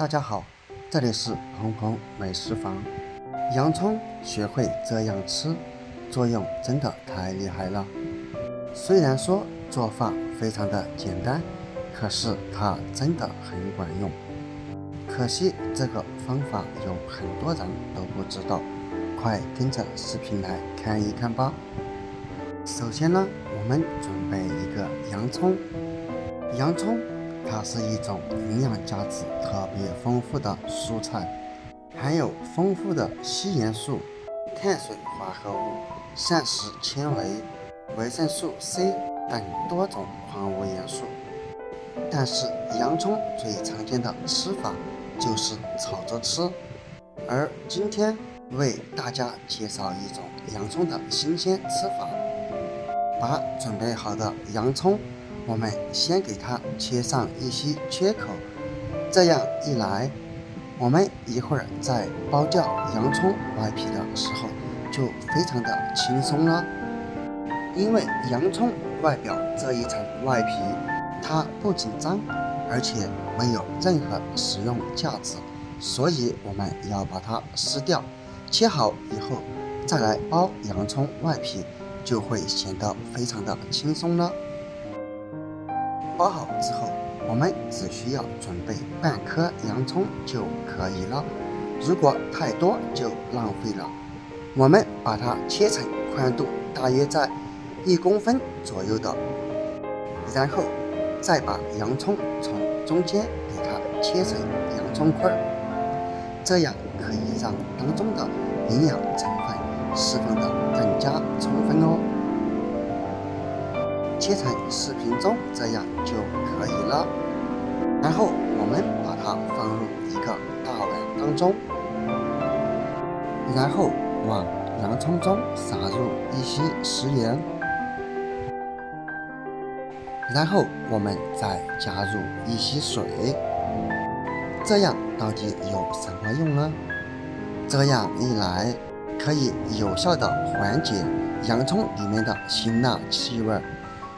大家好，这里是鹏鹏美食房。洋葱学会这样吃，作用真的太厉害了。虽然说做法非常的简单，可是它真的很管用。可惜这个方法有很多人都不知道，快跟着视频来看一看吧。首先呢，我们准备一个洋葱。洋葱它是一种营养价值特别丰富的蔬菜，含有丰富的硒盐素、碳水化合物、膳食纤维、维生素 C 等多种矿物元素。但是洋葱最常见的吃法就是炒着吃，而今天为大家介绍一种洋葱的新鲜吃法。把准备好的洋葱，我们先给它切上一些缺口，这样一来，我们一会儿在剥掉洋葱外皮的时候就非常的轻松了。因为洋葱外表这一层外皮，它不紧张，而且没有任何食用价值，所以我们要把它撕掉，切好以后再来剥洋葱外皮，就会显得非常的轻松了。剥好之后，我们只需要准备半颗洋葱就可以了，如果太多就浪费了。我们把它切成宽度大约在1公分左右的，然后再把洋葱从中间给它切成洋葱块，这样可以让当中的营养成分释放得更加充分哦。切成视频中这样就可以了。然后我们把它放入一个大碗当中，然后往洋葱中撒入一些食盐，然后我们再加入一些水。这样到底有什么用呢？这样一来，可以有效的缓解洋葱里面的辛辣气味。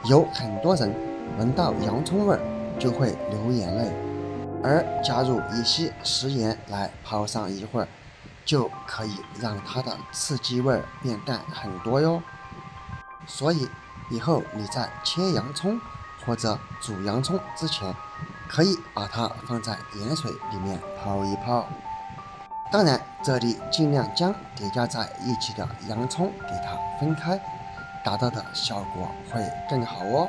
有很多人闻到洋葱味就会流眼泪，而加入一些食盐来泡上一会儿，就可以让它的刺激味变淡很多哟。所以以后你在切洋葱或者煮洋葱之前，可以把它放在盐水里面泡一泡。当然，这里尽量将叠加在一起的洋葱给它分开，达到的效果会更好哦。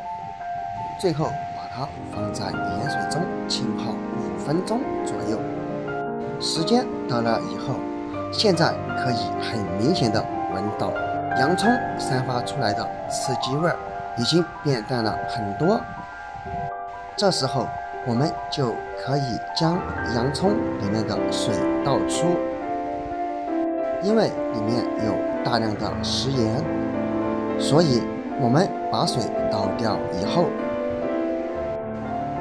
最后把它放在盐水中浸泡5分钟左右。时间到了以后，现在可以很明显的闻到洋葱散发出来的刺激味已经变淡了很多。这时候我们就可以将洋葱里面的水倒出，因为里面有大量的食盐，所以我们把水倒掉以后，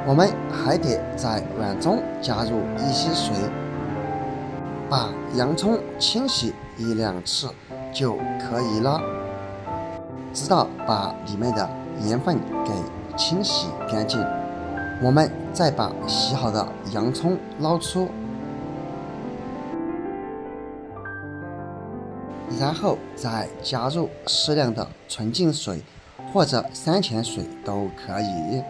我们还得在碗中加入一些水，把洋葱清洗1、2次就可以了，直到把里面的盐分给清洗干净。我们再把洗好的洋葱捞出，然后再加入适量的纯净水或者山泉水都可以。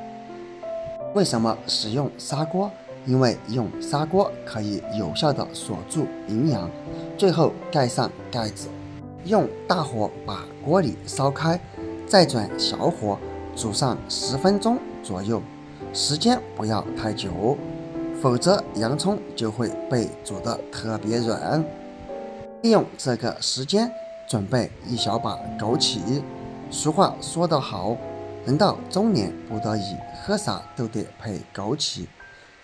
为什么使用砂锅？因为用砂锅可以有效的锁住营养。最后盖上盖子，用大火把锅里烧开，再转小火煮上10分钟左右，时间不要太久，否则洋葱就会被煮得特别软。利用这个时间准备一小把枸杞。俗话说得好，人到中年不得已，喝啥都得配枸杞，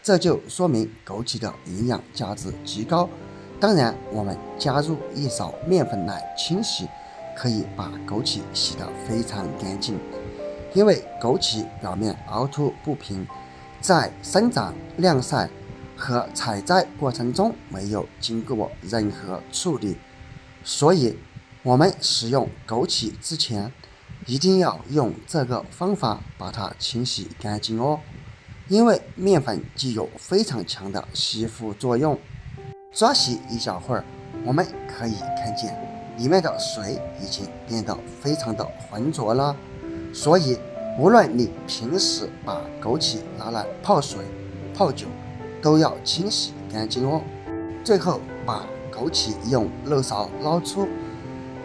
这就说明枸杞的营养价值极高。当然，我们加入一勺面粉来清洗，可以把枸杞洗得非常干净。因为枸杞表面凹凸不平，在生长、晾晒和采摘过程中没有经过任何处理，所以我们使用枸杞之前，一定要用这个方法把它清洗干净哦。因为面粉具有非常强的吸附作用。刷洗一小会儿，我们可以看见里面的水已经变得非常的浑浊了。所以无论你平时把枸杞拿来泡水、泡酒，都要清洗干净哦。最后把枸杞用漏勺捞出，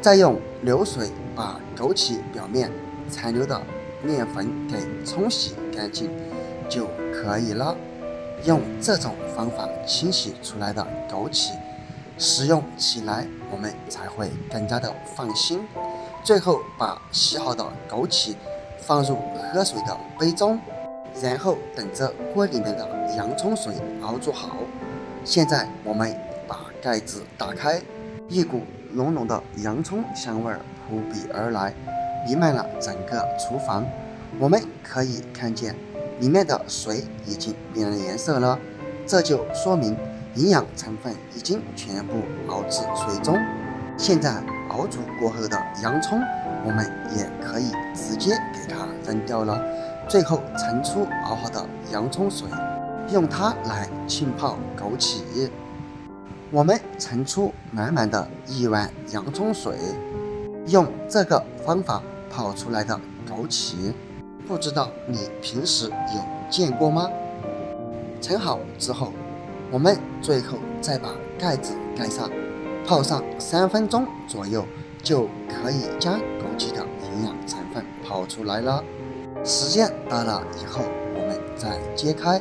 再用流水把枸杞表面残留的面粉给冲洗干净就可以了。用这种方法清洗出来的枸杞，使用起来我们才会更加的放心。最后把洗好的枸杞放入喝水的杯中，然后等着锅里面的洋葱水熬煮好。现在我们把盖子打开，一股浓浓的洋葱香味扑鼻而来，弥漫了整个厨房。我们可以看见里面的水已经变了颜色了，这就说明营养成分已经全部熬至水中。现在熬煮过后的洋葱，我们也可以直接给它扔掉了。最后盛出熬好的洋葱水，用它来浸泡枸杞。我们盛出满满的一碗洋葱水，用这个方法泡出来的枸杞，不知道你平时有见过吗？盛好之后，我们最后再把盖子盖上，泡上3分钟左右，就可以将枸杞的营养成分泡出来了。时间到了以后，我们再揭开。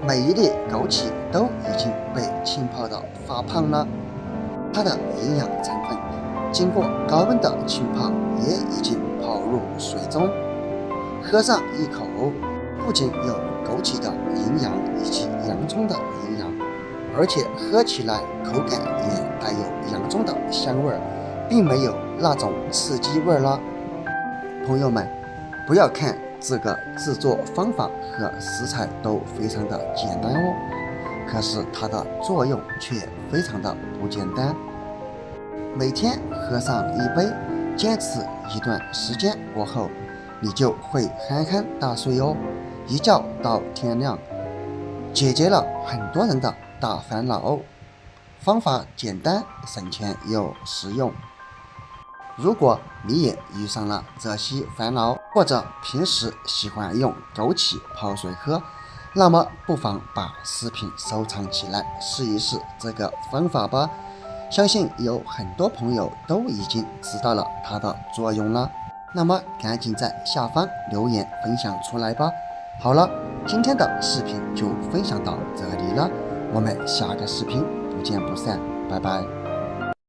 每一粒枸杞都已经被浸泡的发胖了，它的营养成分经过高温的浸泡，也已经泡入水中。喝上一口，不仅有枸杞的营养以及洋葱的营养，而且喝起来口感也带有洋葱的香味，并没有那种刺激味了。朋友们，不要看这个制作方法和食材都非常的简单哦，可是它的作用却非常的不简单。每天喝上一杯，坚持一段时间过后，你就会酣酣大睡哦，一觉到天亮，解决了很多人的大烦恼。方法简单、省钱又实用。如果你也遇上了这些烦恼，或者平时喜欢用枸杞泡水喝，那么不妨把视频收藏起来，试一试这个方法吧。相信有很多朋友都已经知道了它的作用了，那么赶紧在下方留言分享出来吧。好了，今天的视频就分享到这里了，我们下个视频不见不散，拜拜。